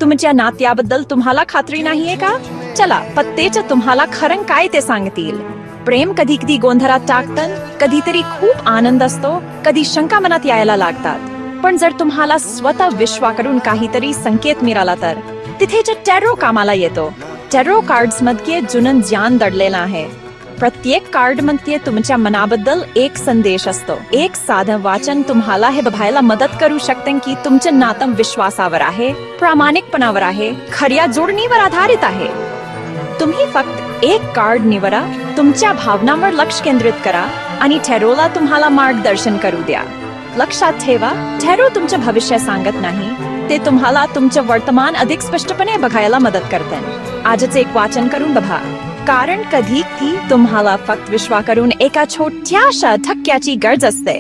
तुमच्या नात्याबद्दल तुम्हाला खात्री नाहीये का? चला, पत्तेच तुम्हाला खरं काय ते सांगतील. प्रेम कधी कधी गोंधळात टाकतं, कधीतरी खूप आनंद असतो, कधी शंका मनात यायला लागतात. पण जर तुम्हाला स्वतः विश्वास करून काहीतरी संकेत मिळाला तर तिथे जे टॅरो कामाला येतो. टॅरो कार्ड्स मध्ये जुनं ज्ञान दडलेलं आहे. प्रत्येक कार्ड मध्ये तुमच्या मनाबद्दल एक संदेश असतो. एक साधं वाचन तुम्हाला हे बघायला मदत करू शकते की तुमचं नातं विश्वासावर आहे, प्रामाणिकपणावर आहे, खऱ्या जोडणीवर आधारित आहे. तुम्ही फक्त एक कार्ड निवडा, तुमच्या भावनांवर लक्ष केंद्रित करा आणि टॅरोला तुम्हाला मार्गदर्शन करू द्या. लक्षात ठेवा, टॅरो तुमचे भविष्य सांगत नाही, ते तुम्हाला तुमचं वर्तमान अधिक स्पष्टपणे बघायला मदत करते. आजच एक वाचन करून बघा, कारण कधी ती तुम्हाला फक्त विश्वास करून एका छोट्याशा धक्क्याची गरज असते.